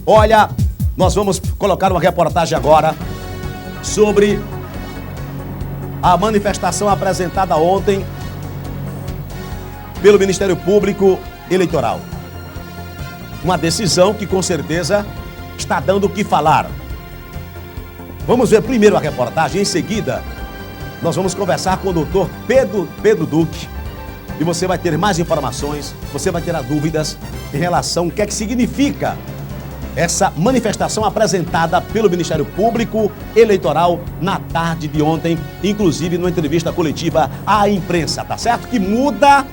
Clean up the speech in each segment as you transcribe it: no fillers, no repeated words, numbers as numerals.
Olha, nós vamos colocar uma reportagem agora sobre a manifestação apresentada ontem pelo Ministério Público Eleitoral. Uma decisão que com certeza está dando o que falar. Vamos ver primeiro a reportagem, em seguida nós vamos conversar com o doutor Pedro Duque e você vai ter mais informações, você vai ter dúvidas em relação ao que é que significa essa manifestação apresentada pelo Ministério Público Eleitoral na tarde de ontem, inclusive numa entrevista coletiva à imprensa, tá certo? Que muda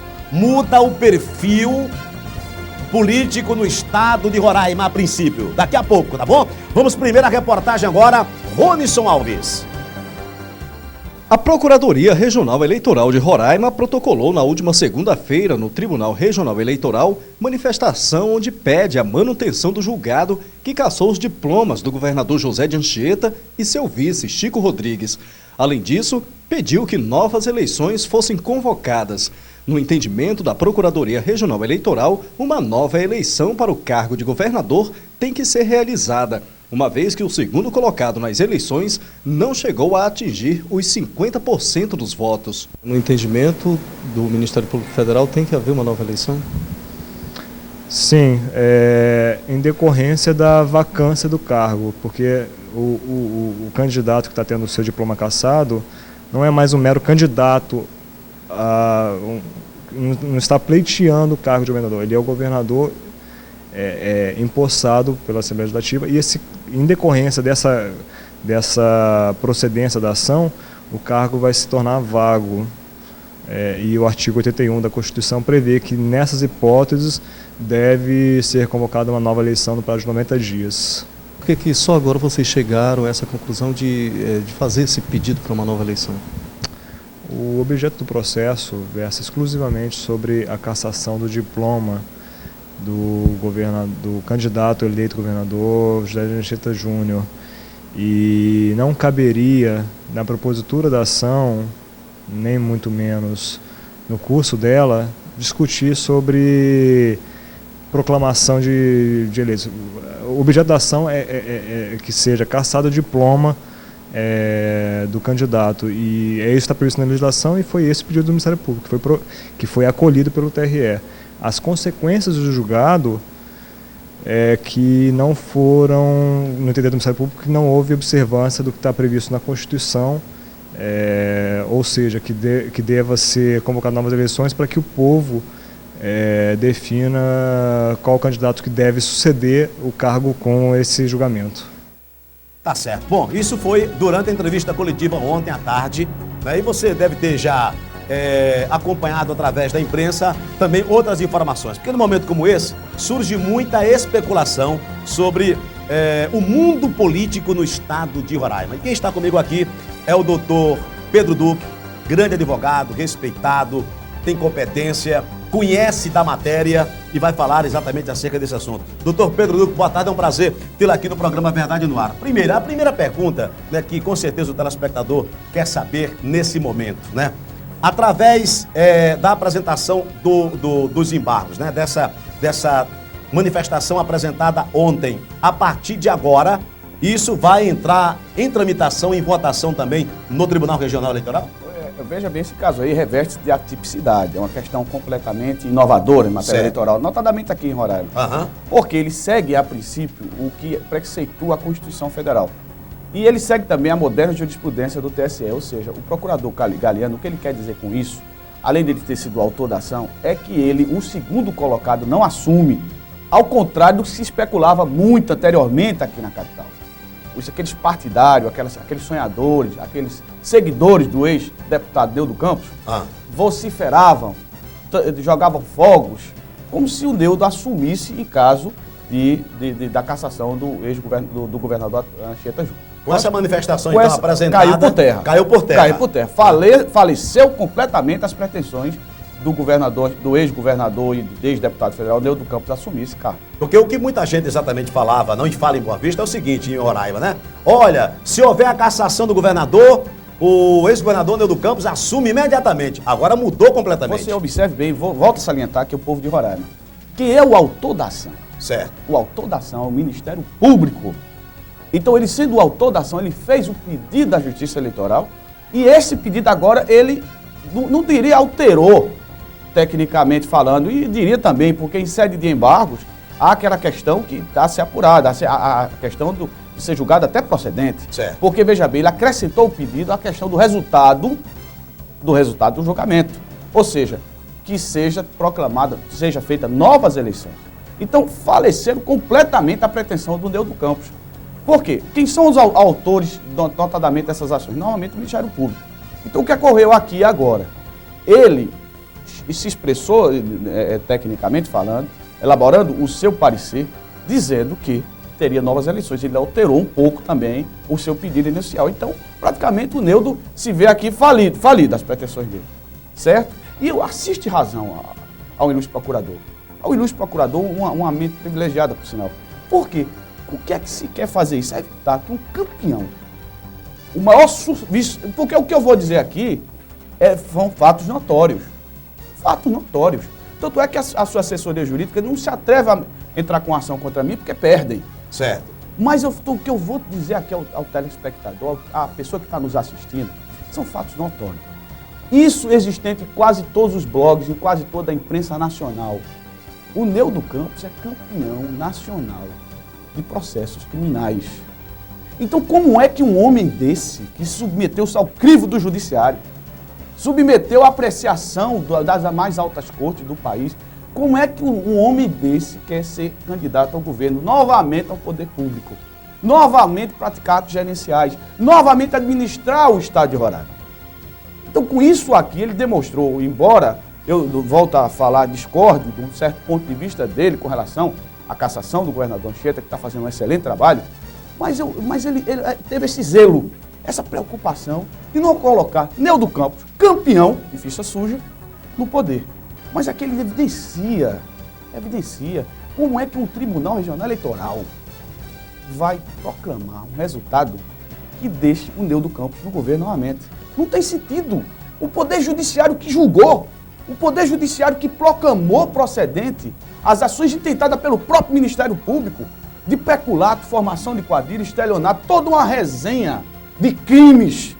o perfil político no estado de Roraima a princípio. Daqui a pouco, tá bom? Vamos primeiro à reportagem agora, Ronison Alves. A Procuradoria Regional Eleitoral de Roraima protocolou na última segunda-feira no Tribunal Regional Eleitoral manifestação onde pede a manutenção do julgado que cassou os diplomas do governador José de Anchieta e seu vice, Chico Rodrigues. Além disso, pediu que novas eleições fossem convocadas. No entendimento da Procuradoria Regional Eleitoral, uma nova eleição para o cargo de governador tem que ser realizada, uma vez que o segundo colocado nas eleições não chegou a atingir os 50% dos votos. No entendimento do Ministério Público Federal, tem que haver uma nova eleição? Sim, em decorrência da vacância do cargo, porque o candidato que está tendo o seu diploma cassado não é mais um mero candidato, não está pleiteando o cargo de governador, ele é o governador empossado pela Assembleia Legislativa e em decorrência dessa procedência da ação, o cargo vai se tornar vago. E o artigo 81 da Constituição prevê que nessas hipóteses deve ser convocada uma nova eleição no prazo de 90 dias. Por que só agora vocês chegaram a essa conclusão de fazer esse pedido para uma nova eleição? O objeto do processo versa exclusivamente sobre a cassação do diploma do candidato eleito governador José de Anchieta Júnior, e não caberia na propositura da ação, nem muito menos no curso dela, discutir sobre proclamação de eleitos. O objeto da ação é que seja cassado o diploma do candidato, e isso está previsto na legislação e foi esse o pedido do Ministério Público, que foi acolhido pelo TRE. As consequências do julgado que não foram, no entender do Ministério Público, que não houve observância do que está previsto na Constituição, ou seja, que deva ser convocado novas eleições para que o povo defina qual candidato que deve suceder o cargo com esse julgamento. Tá certo. Bom, isso foi durante a entrevista coletiva ontem à tarde, né? E você deve ter já acompanhado através da imprensa também outras informações, porque no momento como esse surge muita especulação sobre o mundo político no estado de Roraima. E quem está comigo aqui é o doutor Pedro Duque, grande advogado, respeitado, tem competência, conhece da matéria e vai falar exatamente acerca desse assunto. Doutor Pedro Duque, boa tarde, é um prazer tê-lo aqui no programa Verdade no Ar. A primeira pergunta, né, que com certeza o telespectador quer saber nesse momento, né? Através da apresentação dos embargos, né, dessa manifestação apresentada ontem, a partir de agora, isso vai entrar em tramitação, em votação também no Tribunal Regional Eleitoral? Veja bem, esse caso aí reveste de atipicidade, é uma questão completamente inovadora em matéria eleitoral, notadamente aqui em Roraima, porque ele segue, a princípio, o que preceitua a Constituição Federal. E ele segue também a moderna jurisprudência do TSE, ou seja, o procurador Galeano, o que ele quer dizer com isso, além de ele ter sido o autor da ação, é que ele, o segundo colocado, não assume, ao contrário do que se especulava muito anteriormente aqui na capital. Aqueles partidários, aqueles sonhadores, aqueles seguidores do ex-deputado Neudo Campos, vociferavam, jogavam fogos, como se o Neudo assumisse em caso da cassação do governador Anchieta Júnior. Com essa manifestação então apresentada, caiu por terra. Caiu por terra. Faleceu completamente as pretensões do ex-governador e ex-deputado federal Neudo Campos assumir esse cargo. Porque o que muita gente exatamente falava, não fala em Boa Vista, é o seguinte, em Roraima, né? Olha, se houver a cassação do governador, o ex-governador Neudo Campos assume imediatamente. Agora mudou completamente. Você observe bem, volto a salientar que é o povo de Roraima, que é o autor da ação. Certo. O autor da ação é o Ministério Público. Então, ele sendo o autor da ação, ele fez o pedido da Justiça Eleitoral e esse pedido agora, ele não diria alterou, tecnicamente falando, e diria também, porque em sede de embargos, há aquela questão que está a ser apurada, a questão de ser julgado até procedente. Certo. Porque, veja bem, ele acrescentou o pedido à questão do resultado do julgamento. Ou seja, que seja proclamada, seja feita novas eleições. Então, faleceram completamente a pretensão do Neudo Campos. Por quê? Quem são os autores, notadamente, dessas ações? Normalmente o Ministério Público. Então, o que ocorreu aqui agora? Ele se expressou, tecnicamente falando, elaborando o seu parecer, dizendo que teria novas eleições. Ele alterou um pouco também o seu pedido inicial. Então, praticamente, o Neudo se vê aqui falido as pretensões dele. Certo? E eu assiste razão ao ilustre procurador. Ao ilustre procurador, uma mente privilegiada, por sinal. Por quê? O que é que se quer fazer isso? É evitar que um campeão, o maior porque o que eu vou dizer aqui são fatos notórios. Fatos notórios. Tanto é que a sua assessoria jurídica não se atreve a entrar com ação contra mim porque perdem. Certo. Mas o que eu vou dizer aqui ao telespectador, à pessoa que está nos assistindo, são fatos notórios. Isso existente em quase todos os blogs, em quase toda a imprensa nacional. O Neudo Campos é campeão nacional de processos criminais. Então, como é que um homem desse, que submeteu-se ao crivo do judiciário, submeteu a apreciação das mais altas cortes do país, como é que um homem desse quer ser candidato ao governo, novamente ao poder público, novamente praticar atos gerenciais, novamente administrar o estado de Roraima? Então, com isso aqui, ele demonstrou, embora eu volto a falar, discorde de um certo ponto de vista dele com relação à cassação do governador Anchieta, que está fazendo um excelente trabalho, mas ele teve esse zelo, essa preocupação de não colocar Neudo Campos, campeão de ficha suja, no poder. Mas aqui ele evidencia como é que um Tribunal Regional Eleitoral vai proclamar um resultado que deixe o Neudo Campos no governo novamente. Não tem sentido. O Poder Judiciário que julgou, o Poder Judiciário que proclamou procedente as ações intentadas pelo próprio Ministério Público de peculato, formação de quadrilha, estelionato, toda uma resenha de crimes.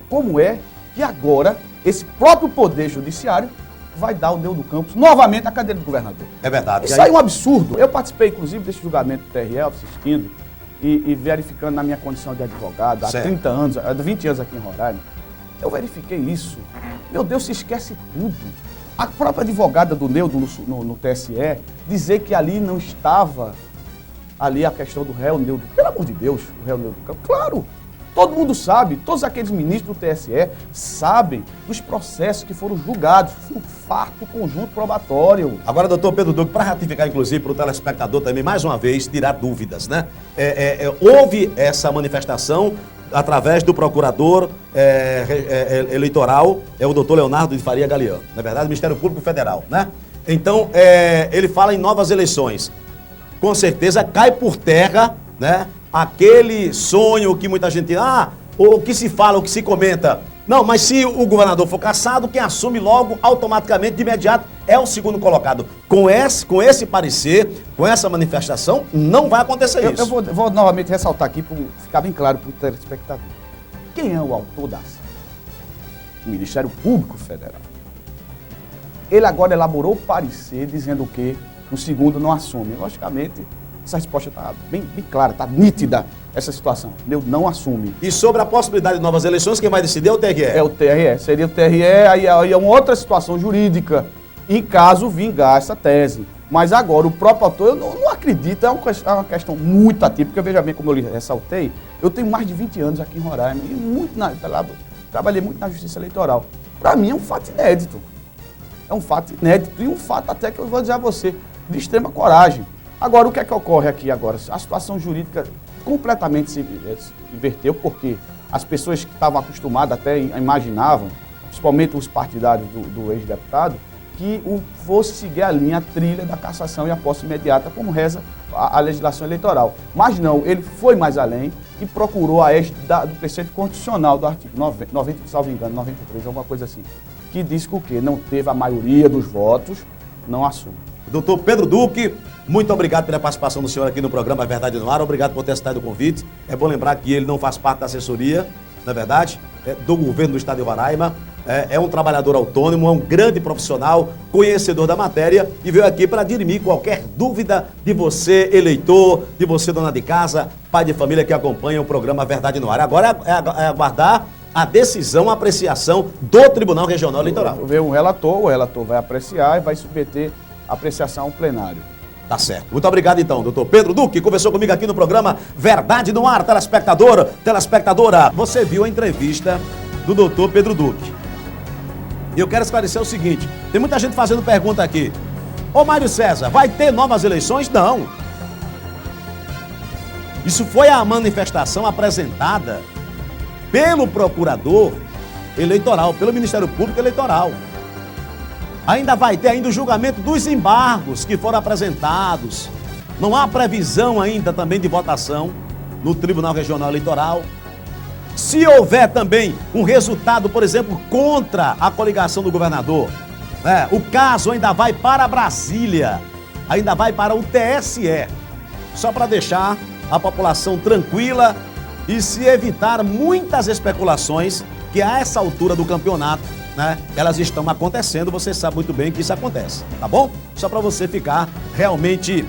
Como é que agora esse próprio Poder Judiciário vai dar ao Neudo Campos novamente a cadeira de governador? É verdade. Isso aí é um absurdo. Eu participei, inclusive, desse julgamento do TRE, assistindo e verificando na minha condição de advogado, há 30 anos, há 20 anos aqui em Roraima. Eu verifiquei isso. Meu Deus, se esquece tudo. A própria advogada do Neudo no TSE dizer que ali não estava ali a questão do réu Neudo. Pelo amor de Deus, o réu Neudo Campos. Claro, todo mundo sabe, todos aqueles ministros do TSE sabem dos processos que foram julgados. Foi um fato conjunto probatório. Agora, doutor Pedro Duque, para ratificar, inclusive, para o telespectador também, mais uma vez, tirar dúvidas, né? Houve essa manifestação através do procurador eleitoral, o doutor Leonardo de Faria Galeano, na verdade, Ministério Público Federal, né? Então, ele fala em novas eleições. Com certeza cai por terra, né, aquele sonho que muita gente... o que se fala, o que se comenta. Não, mas se o governador for cassado, quem assume logo, automaticamente, de imediato, é o segundo colocado. Com esse parecer, com essa manifestação, não vai acontecer isso. Eu vou novamente ressaltar aqui, para ficar bem claro para o telespectador. Quem é o autor da ação? O Ministério Público Federal. Ele agora elaborou o parecer dizendo que o segundo não assume. Logicamente, essa resposta está bem clara, está nítida essa situação. Ele não assume. E sobre a possibilidade de novas eleições, quem vai decidir é o TRE? É o TRE. Seria o TRE, aí é uma outra situação jurídica, em caso vingar essa tese. Mas agora, o próprio autor, eu não acredito, é uma questão muito atípica. Veja bem, como eu ressaltei, eu tenho mais de 20 anos aqui em Roraima e trabalhei muito na Justiça Eleitoral. Para mim é um fato inédito. É um fato inédito e um fato até que eu vou dizer a você, de extrema coragem. Agora, o que é que ocorre aqui agora? A situação jurídica completamente se inverteu, porque as pessoas que estavam acostumadas até imaginavam, principalmente os partidários do ex-deputado, que fosse seguir a linha, a trilha da cassação e a posse imediata, como reza a legislação eleitoral. Mas não, ele foi mais além e procurou do preceito constitucional do artigo 90, salvo engano, 93, alguma coisa assim, que diz que o quê? Não teve a maioria dos votos, não assume. Doutor Pedro Duque, muito obrigado pela participação do senhor aqui no programa Verdade no Ar. Obrigado por ter aceitado o convite. É bom lembrar que ele não faz parte da assessoria, na verdade, do governo do estado de Roraima. É um trabalhador autônomo, é um grande profissional, conhecedor da matéria e veio aqui para dirimir qualquer dúvida de você, eleitor, de você, dona de casa, pai de família que acompanha o programa Verdade no Ar. Agora é aguardar a decisão, a apreciação do Tribunal Regional Eleitoral. Veio um relator, o relator vai apreciar e vai submeter a apreciação ao plenário. Tá certo. Muito obrigado então, doutor Pedro Duque, que conversou comigo aqui no programa Verdade no Ar. Telespectador, telespectadora, você viu a entrevista do doutor Pedro Duque. E eu quero esclarecer o seguinte, tem muita gente fazendo pergunta aqui. Ô Mário César, vai ter novas eleições? Não. Isso foi a manifestação apresentada pelo procurador eleitoral, pelo Ministério Público Eleitoral. Ainda vai ter ainda o julgamento dos embargos que foram apresentados. Não há previsão ainda também de votação no Tribunal Regional Eleitoral. Se houver também um resultado, por exemplo, contra a coligação do governador, o caso ainda vai para Brasília, ainda vai para o TSE, só para deixar a população tranquila e se evitar muitas especulações que a essa altura do campeonato, elas estão acontecendo, você sabe muito bem que isso acontece, tá bom? Só para você ficar realmente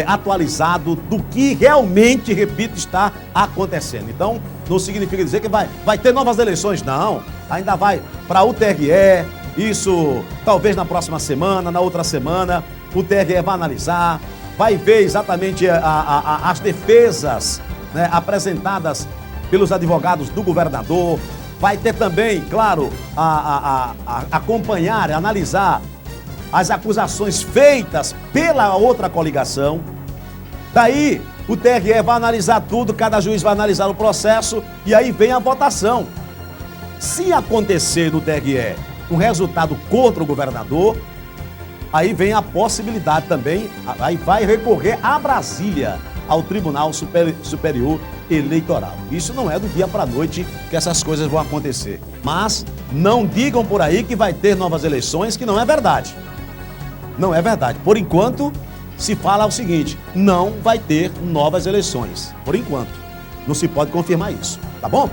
atualizado do que realmente, repito, está acontecendo. Então, não significa dizer que vai ter novas eleições, não. Ainda vai para o TRE, isso talvez na próxima semana, na outra semana, o TRE vai analisar, vai ver exatamente as defesas apresentadas pelos advogados do governador, vai ter também, claro, acompanhar, analisar as acusações feitas pela outra coligação. Daí, o TRE vai analisar tudo, cada juiz vai analisar o processo e aí vem a votação. Se acontecer no TRE um resultado contra o governador, aí vem a possibilidade também, aí vai recorrer a Brasília, ao Tribunal Superior Eleitoral. Isso não é do dia para a noite que essas coisas vão acontecer. Mas não digam por aí que vai ter novas eleições, que não é verdade. Não é verdade. Por enquanto, se fala o seguinte, não vai ter novas eleições. Por enquanto. Não se pode confirmar isso, tá bom?